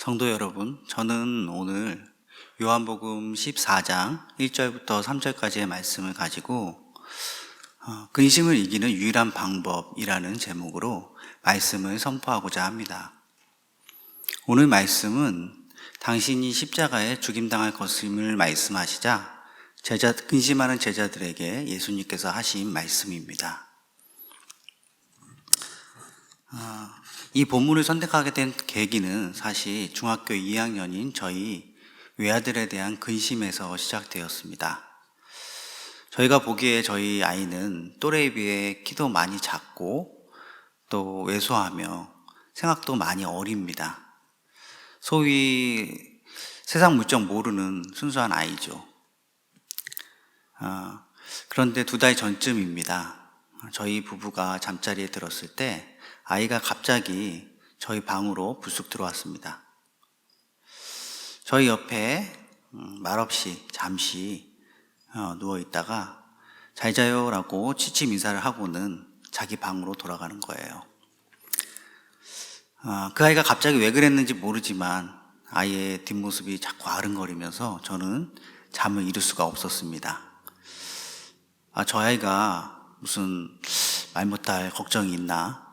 성도 여러분, 저는 오늘 요한복음 14장 1절부터 3절까지의 말씀을 가지고 근심을 이기는 유일한 방법이라는 제목으로 말씀을 선포하고자 합니다. 오늘 말씀은 당신이 십자가에 죽임당할 것임을 말씀하시자 근심하는 제자들에게 예수님께서 하신 말씀입니다. 이 본문을 선택하게 된 계기는 사실 중학교 2학년인 저희 외아들에 대한 근심에서 시작되었습니다. 저희가 보기에 저희 아이는 또래에 비해 키도 많이 작고 또 왜소하며 생각도 많이 어립니다. 소위 세상 물정 모르는 순수한 아이죠. 그런데 2달 전쯤입니다. 저희 부부가 잠자리에 들었을 때 아이가 갑자기 저희 방으로 불쑥 들어왔습니다. 저희 옆에 말없이 잠시 누워있다가 잘 자요 라고 취침 인사를 하고는 자기 방으로 돌아가는 거예요. 그 아이가 갑자기 왜 그랬는지 모르지만 아이의 뒷모습이 자꾸 아른거리면서 저는 잠을 이룰 수가 없었습니다. 저 아이가 무슨 말 못할 걱정이 있나?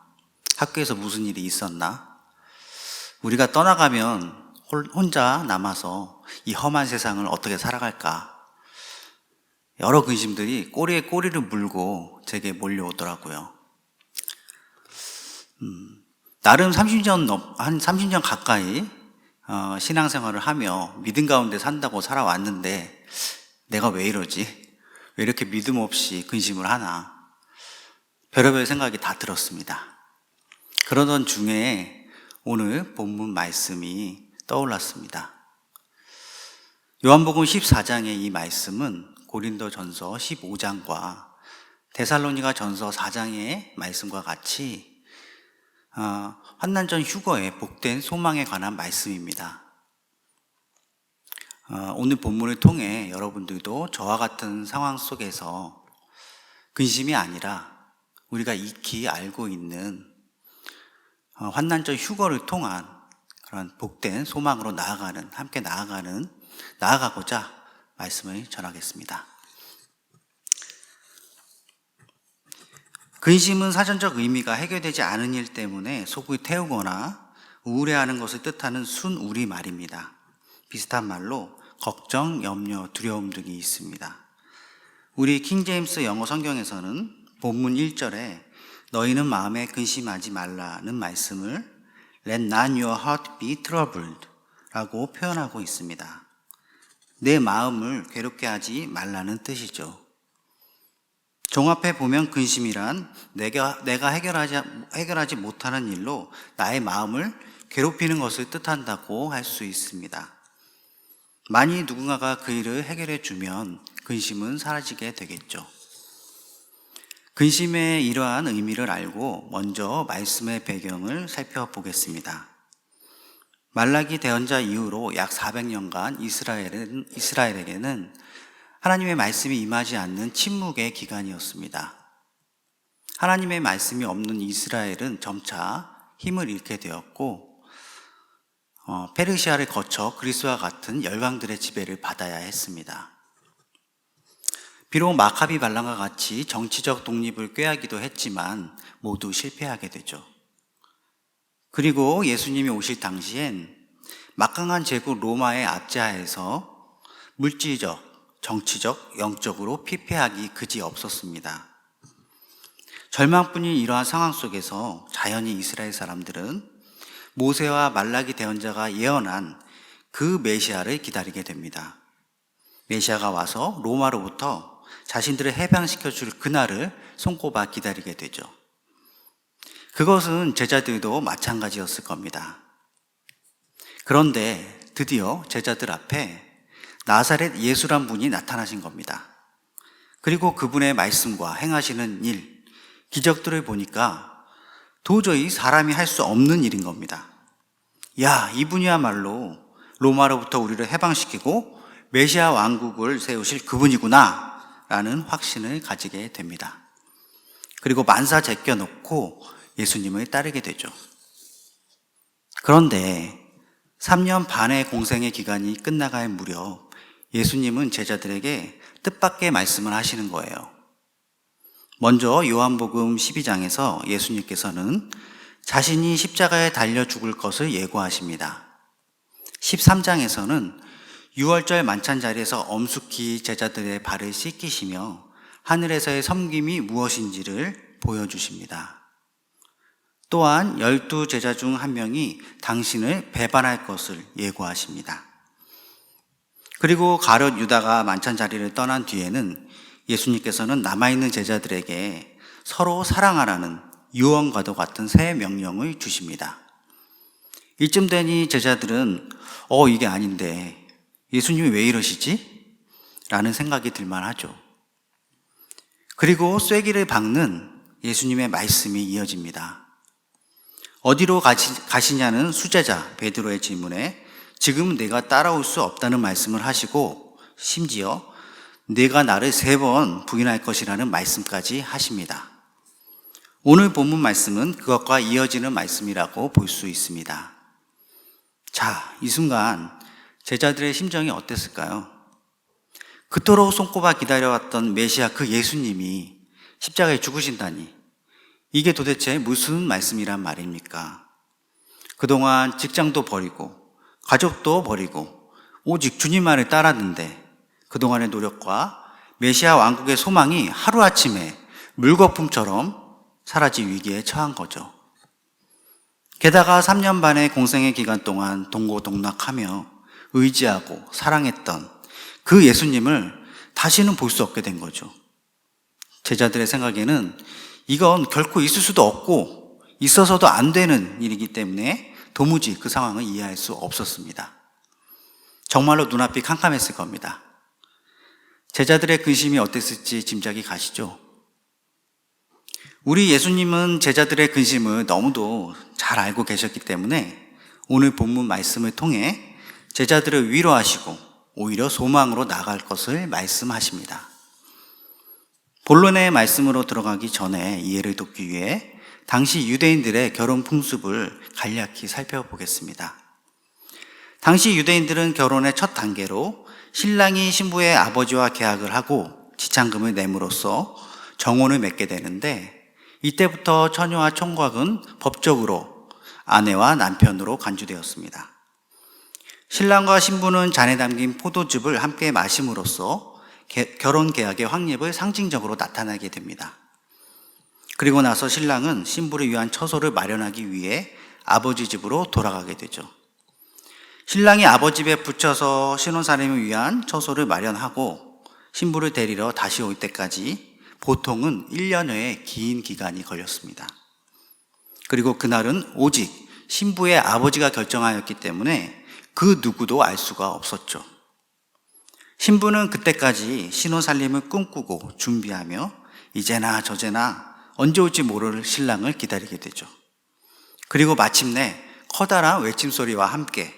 학교에서 무슨 일이 있었나? 우리가 떠나가면 혼자 남아서 이 험한 세상을 어떻게 살아갈까? 여러 근심들이 꼬리에 꼬리를 물고 제게 몰려오더라고요. 나름 한 30년 가까이 신앙생활을 하며 믿음 가운데 산다고 살아왔는데 내가 왜 이러지? 왜 이렇게 믿음 없이 근심을 하나? 별의별 생각이 다 들었습니다. 그러던 중에 오늘 본문 말씀이 떠올랐습니다. 요한복음 14장의 이 말씀은 고린도전서 15장과 데살로니가 전서 4장의 말씀과 같이 환난전 휴거의 복된 소망에 관한 말씀입니다. 오늘 본문을 통해 여러분들도 저와 같은 상황 속에서 근심이 아니라 우리가 익히 알고 있는 환난전 휴거를 통한 그런 복된 소망으로 함께 나아가고자 말씀을 전하겠습니다. 근심은 사전적 의미가 해결되지 않은 일 때문에 속을 태우거나 우울해하는 것을 뜻하는 순우리 말입니다. 비슷한 말로 걱정, 염려, 두려움 등이 있습니다. 우리 킹제임스 영어 성경에서는 본문 1절에 너희는 마음에 근심하지 말라는 말씀을 Let not your heart be troubled 라고 표현하고 있습니다. 내 마음을 괴롭게 하지 말라는 뜻이죠. 종합해 보면 근심이란 내가 해결하지 못하는 일로 나의 마음을 괴롭히는 것을 뜻한다고 할 수 있습니다. 만일 누군가가 그 일을 해결해 주면 근심은 사라지게 되겠죠. 근심의 이러한 의미를 알고 먼저 말씀의 배경을 살펴보겠습니다. 말라기 대언자 이후로 약 400년간 이스라엘에게는 하나님의 말씀이 임하지 않는 침묵의 기간이었습니다. 하나님의 말씀이 없는 이스라엘은 점차 힘을 잃게 되었고 페르시아를 거쳐 그리스와 같은 열강들의 지배를 받아야 했습니다. 비록 마카비 반란과 같이 정치적 독립을 꾀하기도 했지만 모두 실패하게 되죠. 그리고 예수님이 오실 당시엔 막강한 제국 로마의 압제하에서 물질적, 정치적, 영적으로 피폐하기 그지 없었습니다. 절망뿐인 이러한 상황 속에서 자연히 이스라엘 사람들은 모세와 말라기 대언자가 예언한 그 메시아를 기다리게 됩니다. 메시아가 와서 로마로부터 자신들을 해방시켜 줄 그날을 손꼽아 기다리게 되죠. 그것은 제자들도 마찬가지였을 겁니다. 그런데 드디어 제자들 앞에 나사렛 예수란 분이 나타나신 겁니다. 그리고 그분의 말씀과 행하시는 일, 기적들을 보니까 도저히 사람이 할 수 없는 일인 겁니다. 야, 이분이야말로 로마로부터 우리를 해방시키고 메시아 왕국을 세우실 그분이구나 라는 확신을 가지게 됩니다. 그리고 만사 제껴놓고 예수님을 따르게 되죠. 그런데 3년 반의 공생의 기간이 끝나갈 무렵 예수님은 제자들에게 뜻밖의 말씀을 하시는 거예요. 먼저 요한복음 12장에서 예수님께서는 자신이 십자가에 달려 죽을 것을 예고하십니다. 13장에서는 유월절 만찬 자리에서 엄숙히 제자들의 발을 씻기시며 하늘에서의 섬김이 무엇인지를 보여주십니다. 또한 12 제자 중 한 명이 당신을 배반할 것을 예고하십니다. 그리고 가룟 유다가 만찬 자리를 떠난 뒤에는 예수님께서는 남아있는 제자들에게 서로 사랑하라는 유언과도 같은 새 명령을 주십니다. 이쯤 되니 제자들은 이게 아닌데 예수님이 왜 이러시지? 라는 생각이 들만하죠. 그리고 쐐기를 박는 예수님의 말씀이 이어집니다. 어디로 가시냐는 수제자 베드로의 질문에 지금 내가 따라올 수 없다는 말씀을 하시고 심지어 내가 나를 3번 부인할 것이라는 말씀까지 하십니다. 오늘 본문 말씀은 그것과 이어지는 말씀이라고 볼 수 있습니다. 자, 이 순간 제자들의 심정이 어땠을까요? 그토록 손꼽아 기다려왔던 메시아 그 예수님이 십자가에 죽으신다니, 이게 도대체 무슨 말씀이란 말입니까? 그동안 직장도 버리고 가족도 버리고 오직 주님만을 따랐는데 그동안의 노력과 메시아 왕국의 소망이 하루아침에 물거품처럼 사라질 위기에 처한 거죠. 게다가 3년 반의 공생의 기간 동안 동고동락하며 의지하고 사랑했던 그 예수님을 다시는 볼 수 없게 된 거죠. 제자들의 생각에는 이건 결코 있을 수도 없고 있어서도 안 되는 일이기 때문에 도무지 그 상황을 이해할 수 없었습니다. 정말로 눈앞이 캄캄했을 겁니다. 제자들의 근심이 어땠을지 짐작이 가시죠? 우리 예수님은 제자들의 근심을 너무도 잘 알고 계셨기 때문에 오늘 본문 말씀을 통해 제자들을 위로하시고 오히려 소망으로 나아갈 것을 말씀하십니다. 본론의 말씀으로 들어가기 전에 이해를 돕기 위해 당시 유대인들의 결혼 풍습을 간략히 살펴보겠습니다. 당시 유대인들은 결혼의 첫 단계로 신랑이 신부의 아버지와 계약을 하고 지참금을 내므로써 정혼을 맺게 되는데, 이때부터 처녀와 총각은 법적으로 아내와 남편으로 간주되었습니다. 신랑과 신부는 잔에 담긴 포도즙을 함께 마심으로써 결혼 계약의 확립을 상징적으로 나타나게 됩니다. 그리고 나서 신랑은 신부를 위한 처소를 마련하기 위해 아버지 집으로 돌아가게 되죠. 신랑이 아버지 집에 붙여서 신혼살림을 위한 처소를 마련하고 신부를 데리러 다시 올 때까지 보통은 1년여의 긴 기간이 걸렸습니다. 그리고 그날은 오직 신부의 아버지가 결정하였기 때문에 그 누구도 알 수가 없었죠. 신부는 그때까지 신혼살림을 꿈꾸고 준비하며 이제나 저제나 언제 올지 모를 신랑을 기다리게 되죠. 그리고 마침내 커다란 외침소리와 함께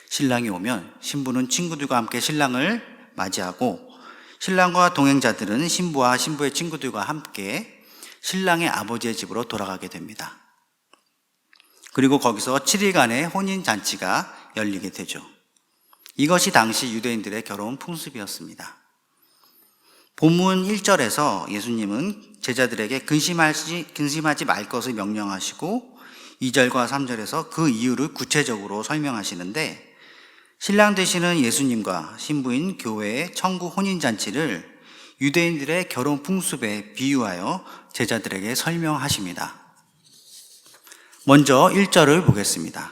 신랑이 오면 신부는 친구들과 함께 신랑을 맞이하고 신랑과 동행자들은 신부와 신부의 친구들과 함께 신랑의 아버지의 집으로 돌아가게 됩니다. 그리고 거기서 7일간의 혼인잔치가 열리게 되죠. 이것이 당시 유대인들의 결혼 풍습이었습니다. 본문 1절에서 예수님은 제자들에게 근심하지 말 것을 명령하시고 2절과 3절에서 그 이유를 구체적으로 설명하시는데, 신랑 되시는 예수님과 신부인 교회의 천국 혼인잔치를 유대인들의 결혼 풍습에 비유하여 제자들에게 설명하십니다. 먼저 1절을 보겠습니다.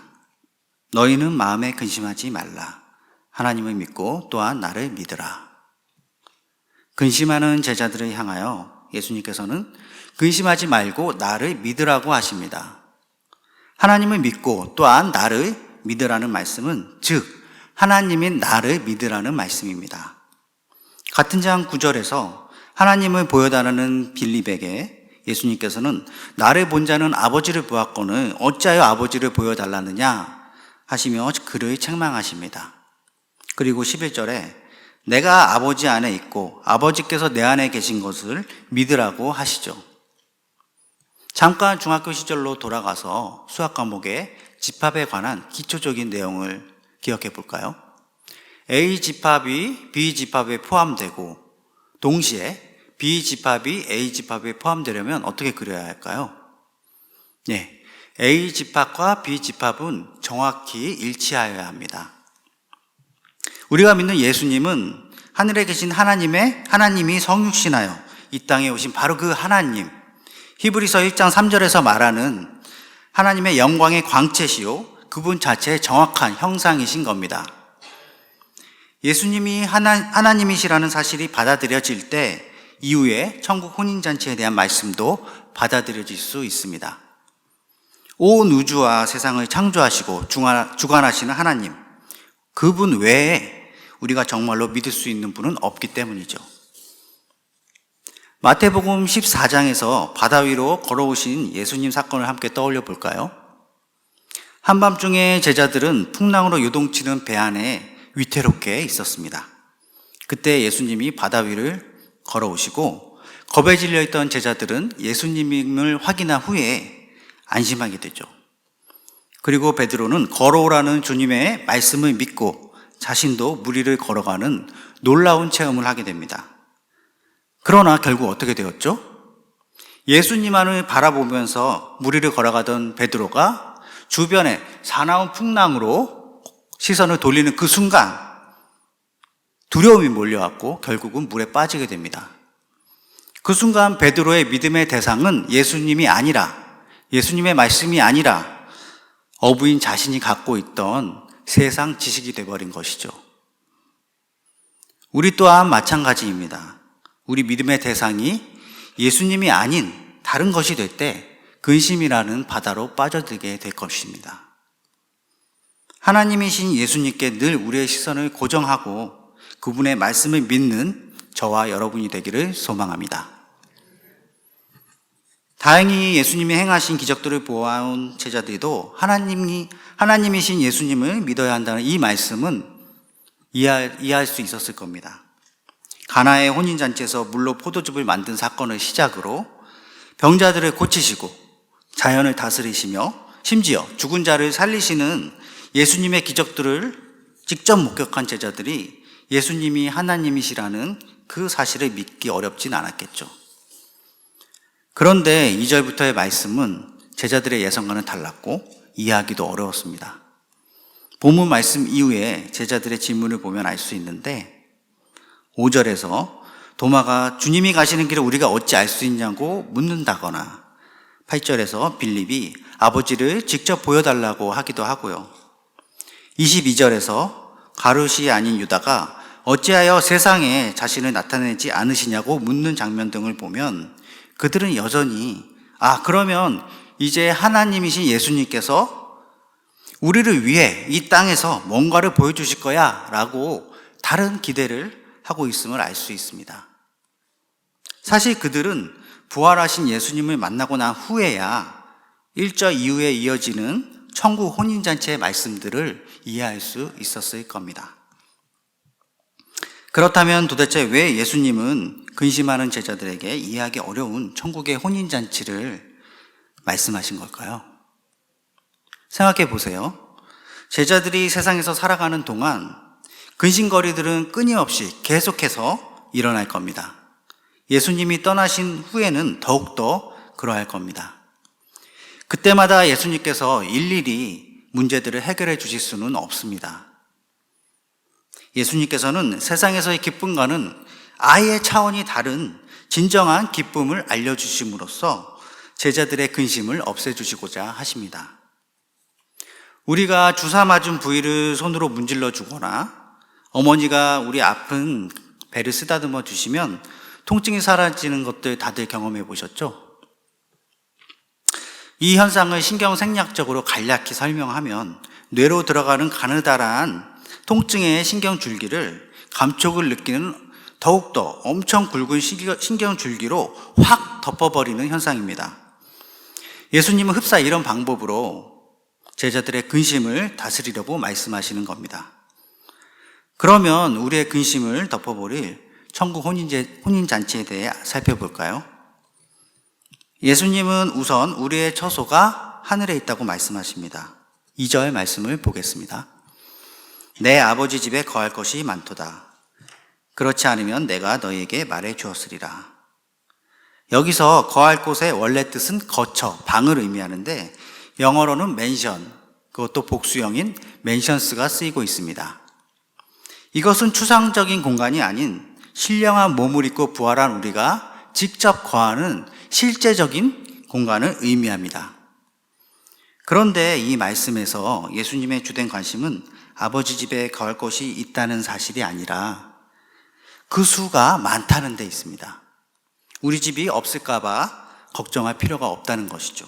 너희는 마음에 근심하지 말라. 하나님을 믿고 또한 나를 믿으라. 근심하는 제자들을 향하여 예수님께서는 근심하지 말고 나를 믿으라고 하십니다. 하나님을 믿고 또한 나를 믿으라는 말씀은 즉 하나님인 나를 믿으라는 말씀입니다. 같은 장 9절에서 하나님을 보여달라는 빌립에게 예수님께서는 나를 본 자는 아버지를 보았거늘 어찌하여 아버지를 보여달라느냐 하시며 그를 책망하십니다. 그리고 11절에 내가 아버지 안에 있고 아버지께서 내 안에 계신 것을 믿으라고 하시죠. 잠깐 중학교 시절로 돌아가서 수학 과목에 집합에 관한 기초적인 내용을 기억해 볼까요? A 집합이 B 집합에 포함되고 동시에 B 집합이 A 집합에 포함되려면 어떻게 그려야 할까요? 네, A 집합과 B 집합은 정확히 일치하여야 합니다. 우리가 믿는 예수님은 하늘에 계신 하나님이 성육신하여 이 땅에 오신 바로 그 하나님, 히브리서 1장 3절에서 말하는 하나님의 영광의 광채시요 그분 자체의 정확한 형상이신 겁니다. 예수님이 하나님이시라는 사실이 받아들여질 때 이후에 천국 혼인잔치에 대한 말씀도 받아들여질 수 있습니다. 온 우주와 세상을 창조하시고 주관하시는 하나님, 그분 외에 우리가 정말로 믿을 수 있는 분은 없기 때문이죠. 마태복음 14장에서 바다 위로 걸어오신 예수님 사건을 함께 떠올려 볼까요? 한밤중에 제자들은 풍랑으로 요동치는 배 안에 위태롭게 있었습니다. 그때 예수님이 바다 위를 걸어오시고 겁에 질려있던 제자들은 예수님을 확인한 후에 안심하게 되죠. 그리고 베드로는 걸어오라는 주님의 말씀을 믿고 자신도 물 위를 걸어가는 놀라운 체험을 하게 됩니다. 그러나 결국 어떻게 되었죠? 예수님만을 바라보면서 물 위를 걸어가던 베드로가 주변에 사나운 풍랑으로 시선을 돌리는 그 순간 두려움이 몰려왔고 결국은 물에 빠지게 됩니다. 그 순간 베드로의 믿음의 대상은 예수님이 아니라, 예수님의 말씀이 아니라 어부인 자신이 갖고 있던 세상 지식이 되어버린 것이죠. 우리 또한 마찬가지입니다. 우리 믿음의 대상이 예수님이 아닌 다른 것이 될 때 근심이라는 바다로 빠져들게 될 것입니다. 하나님이신 예수님께 늘 우리의 시선을 고정하고 그분의 말씀을 믿는 저와 여러분이 되기를 소망합니다. 다행히 예수님이 행하신 기적들을 보아온 제자들도 하나님이신 예수님을 믿어야 한다는 이 말씀은 이해할 수 있었을 겁니다. 가나의 혼인잔치에서 물로 포도즙을 만든 사건을 시작으로 병자들을 고치시고 자연을 다스리시며 심지어 죽은 자를 살리시는 예수님의 기적들을 직접 목격한 제자들이 예수님이 하나님이시라는 그 사실을 믿기 어렵진 않았겠죠. 그런데 2절부터의 말씀은 제자들의 예상과는 달랐고 이해하기도 어려웠습니다. 본문 말씀 이후에 제자들의 질문을 보면 알 수 있는데 5절에서 도마가 주님이 가시는 길을 우리가 어찌 알 수 있냐고 묻는다거나 8절에서 빌립이 아버지를 직접 보여달라고 하기도 하고요. 22절에서 가룟이 아닌 유다가 어찌하여 세상에 자신을 나타내지 않으시냐고 묻는 장면 등을 보면 그들은 여전히 그러면 이제 하나님이신 예수님께서 우리를 위해 이 땅에서 뭔가를 보여주실 거야 라고 다른 기대를 하고 있음을 알 수 있습니다. 사실 그들은 부활하신 예수님을 만나고 난 후에야 1절 이후에 이어지는 천국 혼인잔치의 말씀들을 이해할 수 있었을 겁니다. 그렇다면 도대체 왜 예수님은 근심하는 제자들에게 이해하기 어려운 천국의 혼인잔치를 말씀하신 걸까요? 생각해 보세요. 제자들이 세상에서 살아가는 동안 근심거리들은 끊임없이 계속해서 일어날 겁니다. 예수님이 떠나신 후에는 더욱더 그러할 겁니다. 그때마다 예수님께서 일일이 문제들을 해결해 주실 수는 없습니다. 예수님께서는 세상에서의 기쁨과는 아예 차원이 다른 진정한 기쁨을 알려주심으로써 제자들의 근심을 없애주시고자 하십니다. 우리가 주사 맞은 부위를 손으로 문질러 주거나 어머니가 우리 아픈 배를 쓰다듬어 주시면 통증이 사라지는 것들 다들 경험해 보셨죠? 이 현상을 신경생리학적으로 간략히 설명하면 뇌로 들어가는 가느다란 통증의 신경줄기를 감촉을 느끼는 더욱더 엄청 굵은 신경줄기로 확 덮어버리는 현상입니다. 예수님은 흡사 이런 방법으로 제자들의 근심을 다스리려고 말씀하시는 겁니다. 그러면 우리의 근심을 덮어버릴 천국 혼인잔치에 대해 살펴볼까요? 예수님은 우선 우리의 처소가 하늘에 있다고 말씀하십니다. 2절 말씀을 보겠습니다. 내 아버지 집에 거할 것이 많도다. 그렇지 않으면 내가 너희에게 말해 주었으리라. 여기서 거할 곳의 원래 뜻은 거처, 방을 의미하는데 영어로는 맨션, 그것도 복수형인 맨션스가 쓰이고 있습니다. 이것은 추상적인 공간이 아닌 신령한 몸을 입고 부활한 우리가 직접 거하는 실제적인 공간을 의미합니다. 그런데 이 말씀에서 예수님의 주된 관심은 아버지 집에 거할 곳이 있다는 사실이 아니라 그 수가 많다는 데 있습니다. 우리 집이 없을까봐 걱정할 필요가 없다는 것이죠.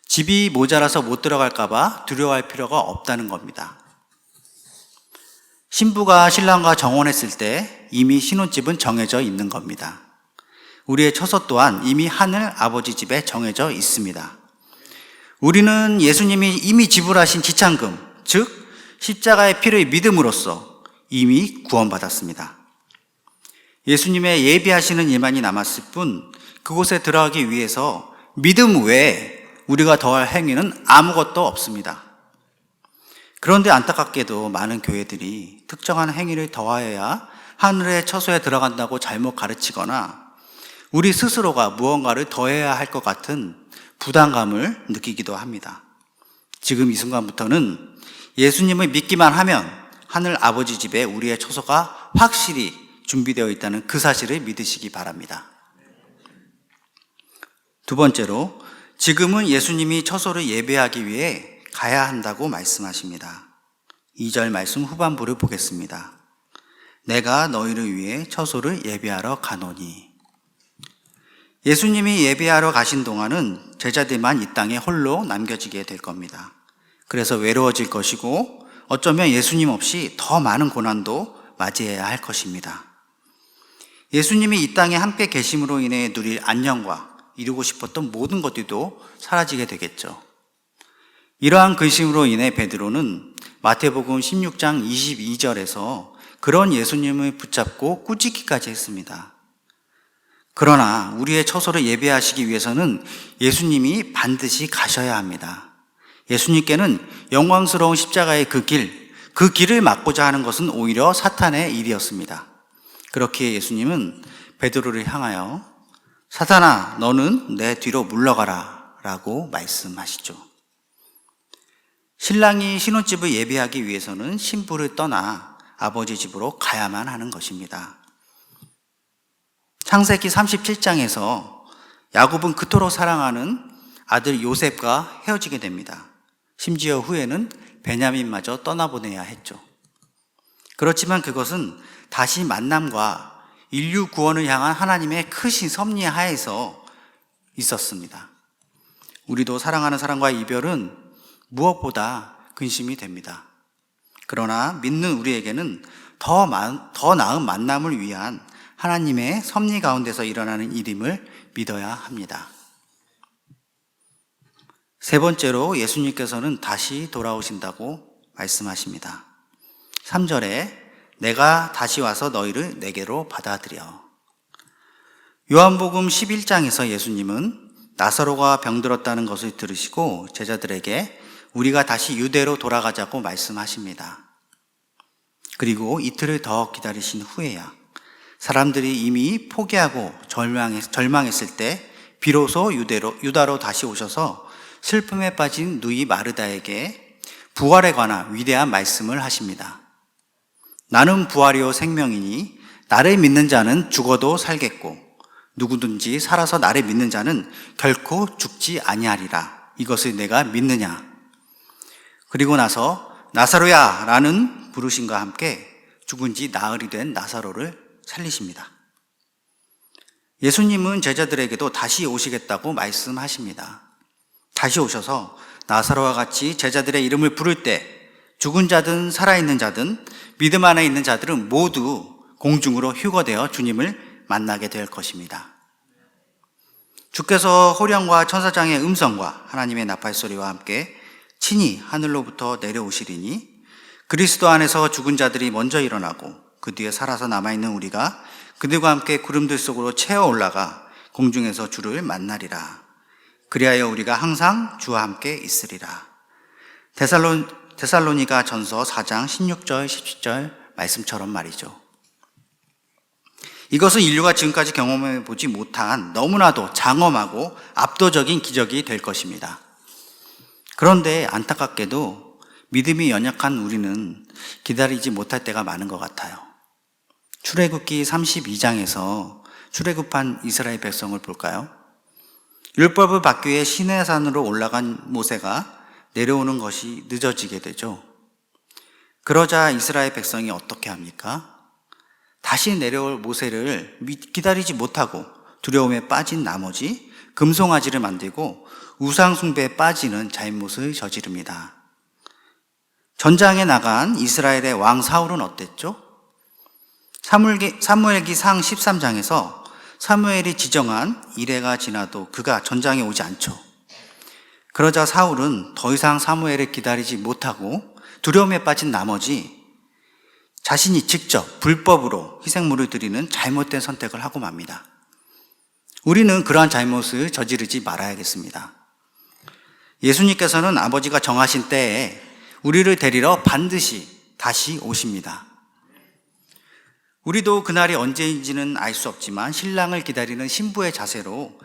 집이 모자라서 못 들어갈까봐 두려워할 필요가 없다는 겁니다. 신부가 신랑과 정혼했을 때 이미 신혼집은 정해져 있는 겁니다. 우리의 처소 또한 이미 하늘 아버지 집에 정해져 있습니다. 우리는 예수님이 이미 지불하신 지참금, 즉 십자가의 피를 믿음으로써 이미 구원받았습니다. 예수님의 예비하시는 일만이 남았을 뿐 그곳에 들어가기 위해서 믿음 외에 우리가 더할 행위는 아무것도 없습니다. 그런데 안타깝게도 많은 교회들이 특정한 행위를 더하여야 하늘의 처소에 들어간다고 잘못 가르치거나 우리 스스로가 무언가를 더해야 할 것 같은 부담감을 느끼기도 합니다. 지금 이 순간부터는 예수님을 믿기만 하면 하늘 아버지 집에 우리의 처소가 확실히 준비되어 있다는 그 사실을 믿으시기 바랍니다. 두 번째로, 지금은 예수님이 처소를 예배하기 위해 가야 한다고 말씀하십니다. 2절 말씀 후반부를 보겠습니다. 내가 너희를 위해 처소를 예배하러 가노니. 예수님이 예배하러 가신 동안은 제자들만 이 땅에 홀로 남겨지게 될 겁니다. 그래서 외로워질 것이고 어쩌면 예수님 없이 더 많은 고난도 맞이해야 할 것입니다. 예수님이 이 땅에 함께 계심으로 인해 누릴 안녕과 이루고 싶었던 모든 것들도 사라지게 되겠죠. 이러한 근심으로 인해 베드로는 마태복음 16장 22절에서 그런 예수님을 붙잡고 꾸짖기까지 했습니다. 그러나 우리의 처소를 예배하시기 위해서는 예수님이 반드시 가셔야 합니다. 예수님께는 영광스러운 십자가의 그 길을 막고자 하는 것은 오히려 사탄의 일이었습니다. 그렇기에 예수님은 베드로를 향하여 사탄아, 너는 내 뒤로 물러가라 라고 말씀하시죠. 신랑이 신혼집을 예배하기 위해서는 신부를 떠나 아버지 집으로 가야만 하는 것입니다. 창세기 37장에서 야곱은 그토록 사랑하는 아들 요셉과 헤어지게 됩니다. 심지어 후에는 베냐민마저 떠나보내야 했죠. 그렇지만 그것은 다시 만남과 인류 구원을 향한 하나님의 크신 섭리 하에서 있었습니다. 우리도 사랑하는 사람과의 이별은 무엇보다 근심이 됩니다. 그러나 믿는 우리에게는 더 나은 만남을 위한 하나님의 섭리 가운데서 일어나는 일임을 믿어야 합니다. 세 번째로 예수님께서는 다시 돌아오신다고 말씀하십니다. 3절에 내가 다시 와서 너희를 내게로 받아들여. 요한복음 11장에서 예수님은 나사로가 병들었다는 것을 들으시고 제자들에게 우리가 다시 유대로 돌아가자고 말씀하십니다. 그리고 이틀을 더 기다리신 후에야 사람들이 이미 포기하고 절망했을 때 비로소 유다로 다시 오셔서 슬픔에 빠진 누이 마르다에게 부활에 관한 위대한 말씀을 하십니다. 나는 부활이요 생명이니 나를 믿는 자는 죽어도 살겠고 누구든지 살아서 나를 믿는 자는 결코 죽지 아니하리라. 이것을 내가 믿느냐. 그리고 나서 나사로야 라는 부르심과 함께 죽은 지 나흘이 된 나사로를 살리십니다. 예수님은 제자들에게도 다시 오시겠다고 말씀하십니다. 다시 오셔서 나사로와 같이 제자들의 이름을 부를 때 죽은 자든 살아있는 자든 믿음 안에 있는 자들은 모두 공중으로 휴거되어 주님을 만나게 될 것입니다. 주께서 호령과 천사장의 음성과 하나님의 나팔소리와 함께 친히 하늘로부터 내려오시리니 그리스도 안에서 죽은 자들이 먼저 일어나고 그 뒤에 살아서 남아있는 우리가 그들과 함께 구름들 속으로 채어 올라가 공중에서 주를 만나리라. 그리하여 우리가 항상 주와 함께 있으리라. 데살로니가 전서 4장 16절 17절 말씀처럼 말이죠. 이것은 인류가 지금까지 경험해 보지 못한 너무나도 장엄하고 압도적인 기적이 될 것입니다. 그런데 안타깝게도 믿음이 연약한 우리는 기다리지 못할 때가 많은 것 같아요. 출애굽기 32장에서 출애굽한 이스라엘 백성을 볼까요? 율법을 받기 위해 시내산으로 올라간 모세가 내려오는 것이 늦어지게 되죠. 그러자 이스라엘 백성이 어떻게 합니까? 다시 내려올 모세를 기다리지 못하고 두려움에 빠진 나머지 금송아지를 만들고 우상숭배에 빠지는 잘못을 저지릅니다. 전장에 나간 이스라엘의 왕 사울은 어땠죠? 사무엘기상 13장에서 사무엘이 지정한 이래가 지나도 그가 전장에 오지 않죠. 그러자 사울은 더 이상 사무엘을 기다리지 못하고 두려움에 빠진 나머지 자신이 직접 불법으로 희생물을 드리는 잘못된 선택을 하고 맙니다. 우리는 그러한 잘못을 저지르지 말아야겠습니다. 예수님께서는 아버지가 정하신 때에 우리를 데리러 반드시 다시 오십니다. 우리도 그날이 언제인지는 알 수 없지만 신랑을 기다리는 신부의 자세로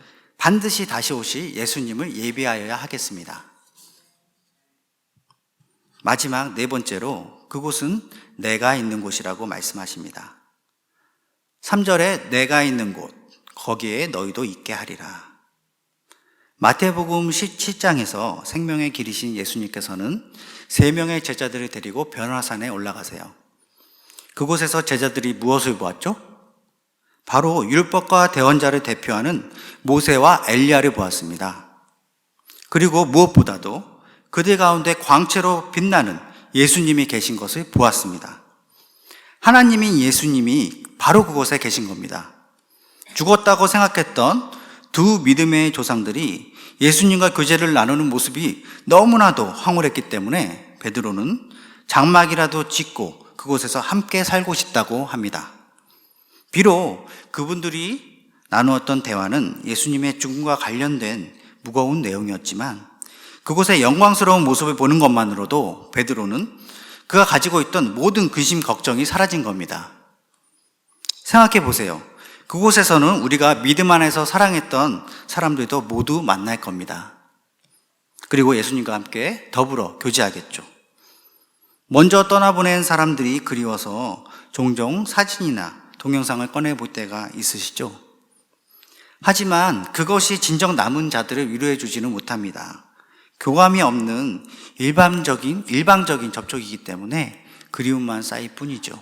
반드시 다시 오실 예수님을 예비하여야 하겠습니다. 마지막 네 번째로 그곳은 내가 있는 곳이라고 말씀하십니다. 3절에 내가 있는 곳, 거기에 너희도 있게 하리라. 마태복음 17장에서 생명의 길이신 예수님께서는 3명의 제자들을 데리고 변화산에 올라가세요. 그곳에서 제자들이 무엇을 보았죠? 바로 율법과 대언자를 대표하는 모세와 엘리야를 보았습니다. 그리고 무엇보다도 그들 가운데 광채로 빛나는 예수님이 계신 것을 보았습니다. 하나님인 예수님이 바로 그곳에 계신 겁니다. 죽었다고 생각했던 두 믿음의 조상들이 예수님과 교제를 나누는 모습이 너무나도 황홀했기 때문에 베드로는 장막이라도 짓고 그곳에서 함께 살고 싶다고 합니다. 비록 그분들이 나누었던 대화는 예수님의 죽음과 관련된 무거운 내용이었지만 그곳의 영광스러운 모습을 보는 것만으로도 베드로는 그가 가지고 있던 모든 근심 걱정이 사라진 겁니다. 생각해 보세요. 그곳에서는 우리가 믿음 안에서 사랑했던 사람들도 모두 만날 겁니다. 그리고 예수님과 함께 더불어 교제하겠죠. 먼저 떠나보낸 사람들이 그리워서 종종 사진이나 동영상을 꺼내볼 때가 있으시죠? 하지만 그것이 진정 남은 자들을 위로해 주지는 못합니다. 교감이 없는 일방적인 접촉이기 때문에 그리움만 쌓일 뿐이죠.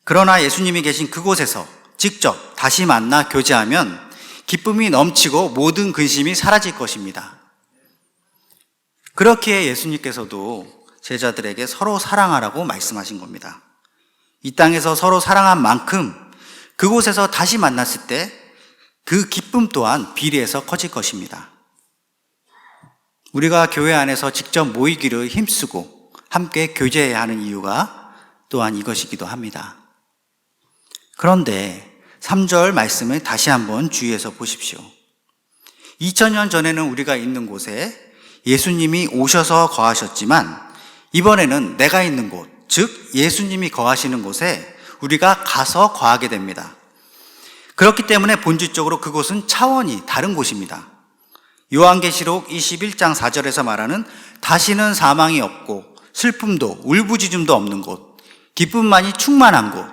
그러나 예수님이 계신 그곳에서 직접 다시 만나 교제하면 기쁨이 넘치고 모든 근심이 사라질 것입니다. 그렇기에 예수님께서도 제자들에게 서로 사랑하라고 말씀하신 겁니다. 이 땅에서 서로 사랑한 만큼 그곳에서 다시 만났을 때 그 기쁨 또한 비례해서 커질 것입니다. 우리가 교회 안에서 직접 모이기를 힘쓰고 함께 교제해야 하는 이유가 또한 이것이기도 합니다. 그런데 3절 말씀을 다시 한번 주의해서 보십시오. 2000년 전에는 우리가 있는 곳에 예수님이 오셔서 거하셨지만 이번에는 내가 있는 곳, 즉 예수님이 거하시는 곳에 우리가 가서 거하게 됩니다. 그렇기 때문에 본질적으로 그곳은 차원이 다른 곳입니다. 요한계시록 21장 4절에서 말하는 다시는 사망이 없고 슬픔도 울부짖음도 없는 곳, 기쁨만이 충만한 곳,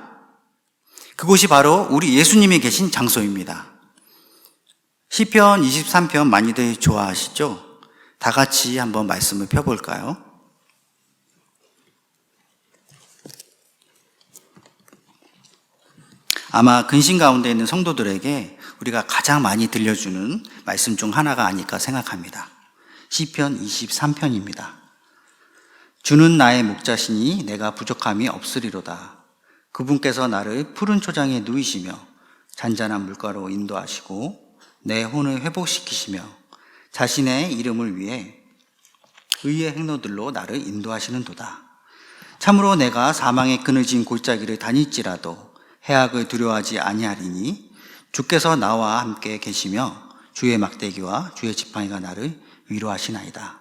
그곳이 바로 우리 예수님이 계신 장소입니다. 시편 23편 많이들 좋아하시죠? 다 같이 한번 말씀을 펴볼까요? 아마 근심 가운데 있는 성도들에게 우리가 가장 많이 들려주는 말씀 중 하나가 아닐까 생각합니다. 시편 23편입니다. 주는 나의 목자시니 내가 부족함이 없으리로다. 그분께서 나를 푸른 초장에 누이시며 잔잔한 물가로 인도하시고 내 혼을 회복시키시며 자신의 이름을 위해 의의 행로들로 나를 인도하시는도다. 참으로 내가 사망의 그늘진 골짜기를 다닐지라도 해악을 두려워하지 아니하리니 주께서 나와 함께 계시며 주의 막대기와 주의 지팡이가 나를 위로하시나이다.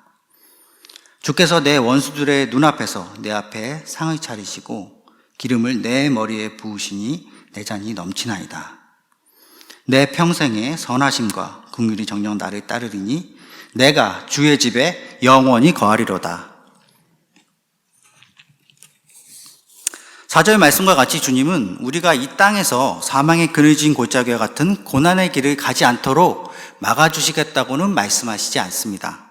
주께서 내 원수들의 눈앞에서 내 앞에 상을 차리시고 기름을 내 머리에 부으시니 내 잔이 넘치나이다. 내 평생의 선하심과 긍휼이 정녕 나를 따르리니 내가 주의 집에 영원히 거하리로다. 4절 말씀과 같이 주님은 우리가 이 땅에서 사망의 그늘진 골짜기와 같은 고난의 길을 가지 않도록 막아주시겠다고는 말씀하시지 않습니다.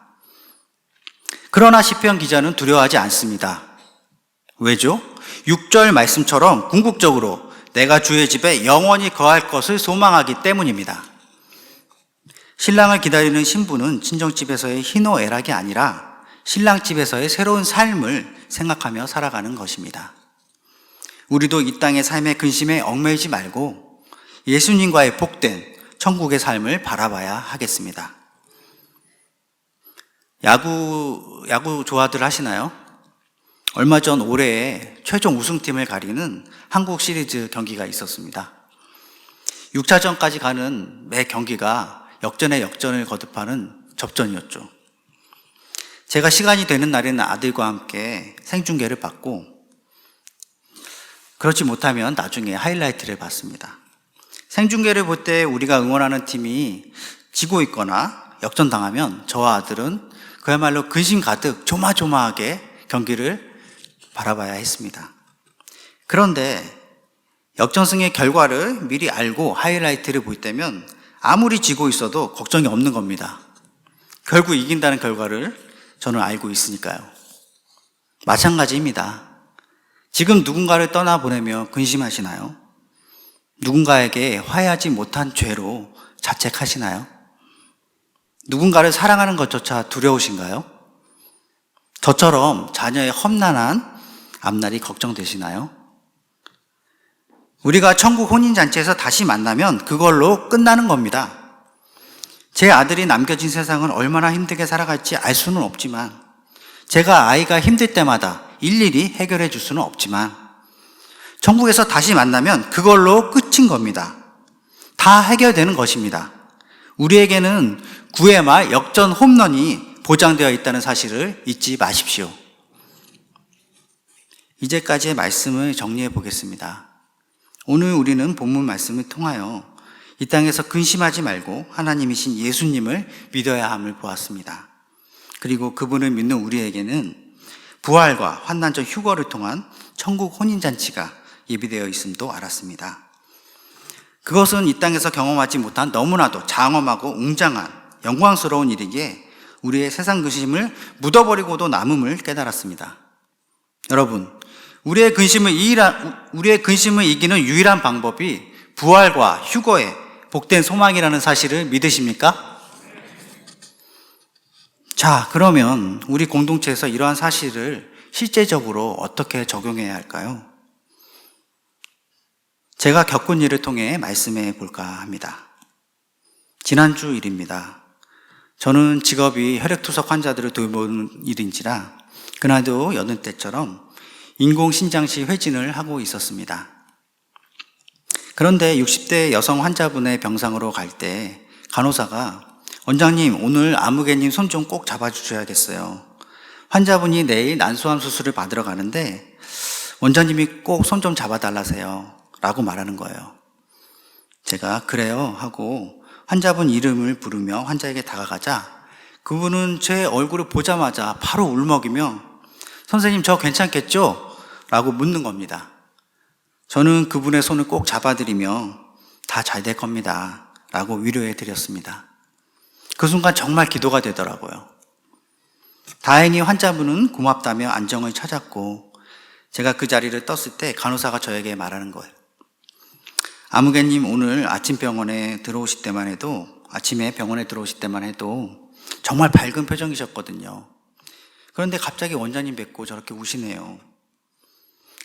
그러나 시편 기자는 두려워하지 않습니다. 왜죠? 6절 말씀처럼 궁극적으로 내가 주의 집에 영원히 거할 것을 소망하기 때문입니다. 신랑을 기다리는 신부는 친정집에서의 희노애락이 아니라 신랑집에서의 새로운 삶을 생각하며 살아가는 것입니다. 우리도 이 땅의 삶의 근심에 얽매이지 말고 예수님과의 복된 천국의 삶을 바라봐야 하겠습니다. 야구 좋아들 하시나요? 얼마 전 올해의 최종 우승팀을 가리는 한국 시리즈 경기가 있었습니다. 6차전까지 가는 매 경기가 역전에 역전을 거듭하는 접전이었죠. 제가 시간이 되는 날에는 아들과 함께 생중계를 받고, 그렇지 못하면 나중에 하이라이트를 봤습니다. 생중계를 볼 때 우리가 응원하는 팀이 지고 있거나 역전당하면 저와 아들은 그야말로 근심 가득 조마조마하게 경기를 바라봐야 했습니다. 그런데 역전승의 결과를 미리 알고 하이라이트를 볼 때면 아무리 지고 있어도 걱정이 없는 겁니다. 결국 이긴다는 결과를 저는 알고 있으니까요. 마찬가지입니다. 지금 누군가를 떠나보내며 근심하시나요? 누군가에게 화해하지 못한 죄로 자책하시나요? 누군가를 사랑하는 것조차 두려우신가요? 저처럼 자녀의 험난한 앞날이 걱정되시나요? 우리가 천국 혼인잔치에서 다시 만나면 그걸로 끝나는 겁니다. 제 아들이 남겨진 세상을 얼마나 힘들게 살아갈지 알 수는 없지만, 제가 아이가 힘들 때마다 일일이 해결해 줄 수는 없지만, 천국에서 다시 만나면 그걸로 끝인 겁니다. 다 해결되는 것입니다. 우리에게는 9회 말 역전 홈런이 보장되어 있다는 사실을 잊지 마십시오. 이제까지의 말씀을 정리해 보겠습니다. 오늘 우리는 본문 말씀을 통하여 이 땅에서 근심하지 말고 하나님이신 예수님을 믿어야 함을 보았습니다. 그리고 그분을 믿는 우리에게는 부활과 환난적 휴거를 통한 천국 혼인잔치가 예비되어 있음도 알았습니다. 그것은 이 땅에서 경험하지 못한 너무나도 장엄하고 웅장한 영광스러운 일이기에 우리의 세상 근심을 묻어버리고도 남음을 깨달았습니다. 여러분, 우리의 근심을 이기는 유일한 방법이 부활과 휴거의 복된 소망이라는 사실을 믿으십니까? 자, 그러면 우리 공동체에서 이러한 사실을 실제적으로 어떻게 적용해야 할까요? 제가 겪은 일을 통해 말씀해 볼까 합니다. 지난주 일입니다. 저는 직업이 혈액투석 환자들을 돌보는 일인지라 그날도 여느 때처럼 인공신장실 회진을 하고 있었습니다. 그런데 60대 여성 환자분의 병상으로 갈 때 간호사가 원장님, 오늘 아무개님 손 좀 꼭 잡아주셔야겠어요. 환자분이 내일 난소암 수술을 받으러 가는데 원장님이 꼭 손 좀 잡아달라세요 라고 말하는 거예요. 제가 그래요 하고 환자분 이름을 부르며 환자에게 다가가자 그분은 제 얼굴을 보자마자 바로 울먹이며 선생님 저 괜찮겠죠? 라고 묻는 겁니다. 저는 그분의 손을 꼭 잡아드리며 다 잘 될 겁니다 라고 위로해 드렸습니다. 그 순간 정말 기도가 되더라고요. 다행히 환자분은 고맙다며 안정을 찾았고 제가 그 자리를 떴을 때 간호사가 저에게 말하는 거예요. 아무개님 오늘 아침에 병원에 들어오실 때만 해도 정말 밝은 표정이셨거든요. 그런데 갑자기 원장님 뵙고 저렇게 우시네요.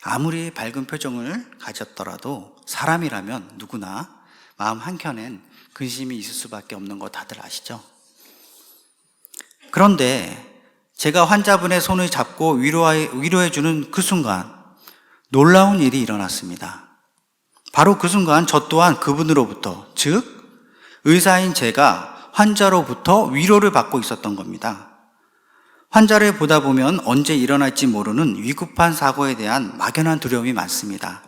아무리 밝은 표정을 가졌더라도 사람이라면 누구나 마음 한켠엔 근심이 있을 수밖에 없는 거 다들 아시죠? 그런데 제가 환자분의 손을 잡고 위로해주는 그 순간 놀라운 일이 일어났습니다. 바로 그 순간 저 또한 그분으로부터, 즉 의사인 제가 환자로부터 위로를 받고 있었던 겁니다. 환자를 보다 보면 언제 일어날지 모르는 위급한 사고에 대한 막연한 두려움이 많습니다.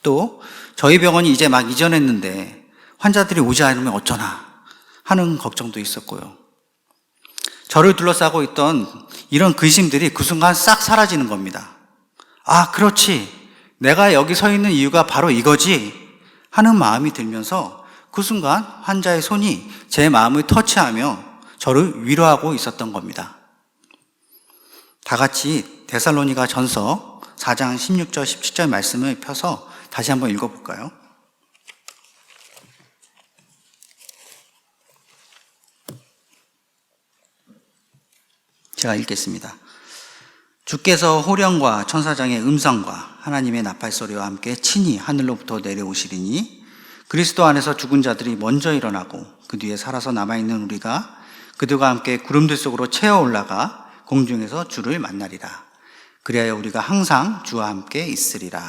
또 저희 병원이 이제 막 이전했는데 환자들이 오지 않으면 어쩌나 하는 걱정도 있었고요. 저를 둘러싸고 있던 이런 근심들이 그 순간 싹 사라지는 겁니다. 아, 그렇지. 내가 여기 서 있는 이유가 바로 이거지 하는 마음이 들면서 그 순간 환자의 손이 제 마음을 터치하며 저를 위로하고 있었던 겁니다. 다 같이 데살로니가 전서 4장 16절 17절 말씀을 펴서 다시 한번 읽어볼까요? 제가 읽겠습니다. 주께서 호령과 천사장의 음성과 하나님의 나팔소리와 함께 친히 하늘로부터 내려오시리니 그리스도 안에서 죽은 자들이 먼저 일어나고 그 뒤에 살아서 남아있는 우리가 그들과 함께 구름들 속으로 채어 올라가 공중에서 주를 만나리라. 그리하여 우리가 항상 주와 함께 있으리라.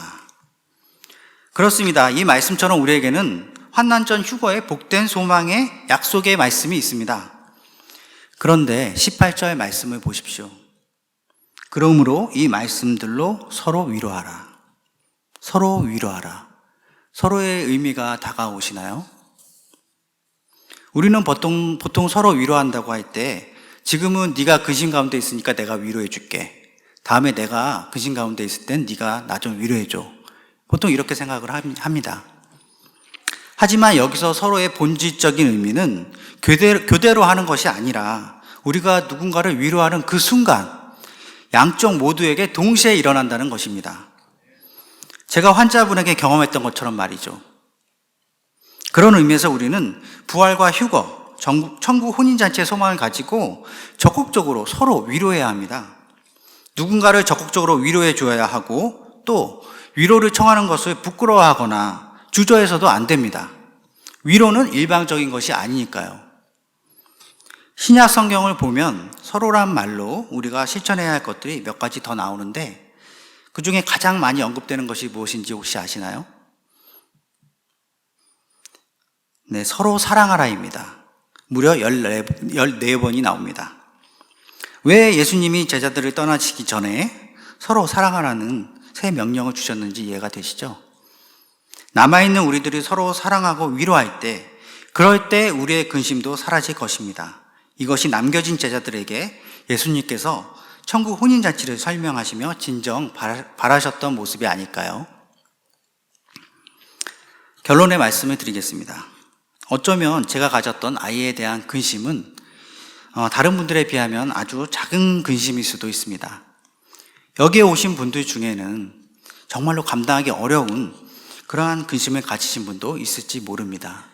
그렇습니다. 이 말씀처럼 우리에게는 환난전 휴거의 복된 소망의 약속의 말씀이 있습니다. 그런데 18절 말씀을 보십시오. 그러므로 이 말씀들로 서로 위로하라. 서로 위로하라. 서로의 의미가 다가오시나요? 우리는 보통 서로 위로한다고 할 때 지금은 네가 근심 가운데 있으니까 내가 위로해 줄게. 다음에 내가 근심 가운데 있을 땐 네가 나 좀 위로해 줘. 보통 이렇게 생각을 합니다. 하지만 여기서 서로의 본질적인 의미는 교대로 하는 것이 아니라 우리가 누군가를 위로하는 그 순간 양쪽 모두에게 동시에 일어난다는 것입니다. 제가 환자분에게 경험했던 것처럼 말이죠. 그런 의미에서 우리는 부활과 휴거, 천국 혼인잔치의 소망을 가지고 적극적으로 서로 위로해야 합니다. 누군가를 적극적으로 위로해 줘야 하고 또 위로를 청하는 것을 부끄러워하거나 주저해서도 안 됩니다. 위로는 일방적인 것이 아니니까요. 신약 성경을 보면 서로란 말로 우리가 실천해야 할 것들이 몇 가지 더 나오는데 그 중에 가장 많이 언급되는 것이 무엇인지 혹시 아시나요? 네, 서로 사랑하라입니다. 무려 14번이 나옵니다. 왜 예수님이 제자들을 떠나시기 전에 서로 사랑하라는 새 명령을 주셨는지 이해가 되시죠? 남아있는 우리들이 서로 사랑하고 위로할 때, 그럴 때 우리의 근심도 사라질 것입니다. 이것이 남겨진 제자들에게 예수님께서 천국 혼인잔치를 설명하시며 진정 바라셨던 모습이 아닐까요? 결론의 말씀을 드리겠습니다. 어쩌면 제가 가졌던 아이에 대한 근심은 다른 분들에 비하면 아주 작은 근심일 수도 있습니다. 여기에 오신 분들 중에는 정말로 감당하기 어려운 그러한 근심을 가지신 분도 있을지 모릅니다.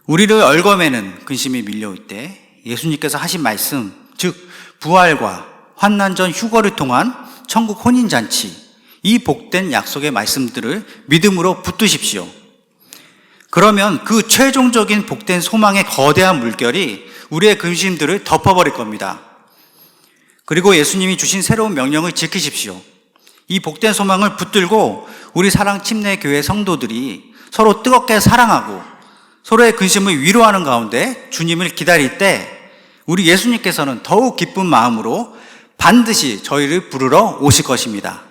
우리를 얽어매는 근심이 밀려올 때 예수님께서 하신 말씀, 즉 부활과 환난전 휴거를 통한 천국 혼인잔치, 이 복된 약속의 말씀들을 믿음으로 붙드십시오. 그러면 그 최종적인 복된 소망의 거대한 물결이 우리의 근심들을 덮어버릴 겁니다. 그리고 예수님이 주신 새로운 명령을 지키십시오. 이 복된 소망을 붙들고 우리 사랑 침례교회 성도들이 서로 뜨겁게 사랑하고 서로의 근심을 위로하는 가운데 주님을 기다릴 때 우리 예수님께서는 더욱 기쁜 마음으로 반드시 저희를 부르러 오실 것입니다.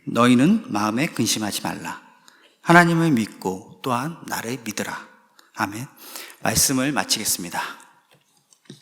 너희는 마음에 근심하지 말라. 하나님을 믿고 또한 나를 믿으라. 아멘. 말씀을 마치겠습니다.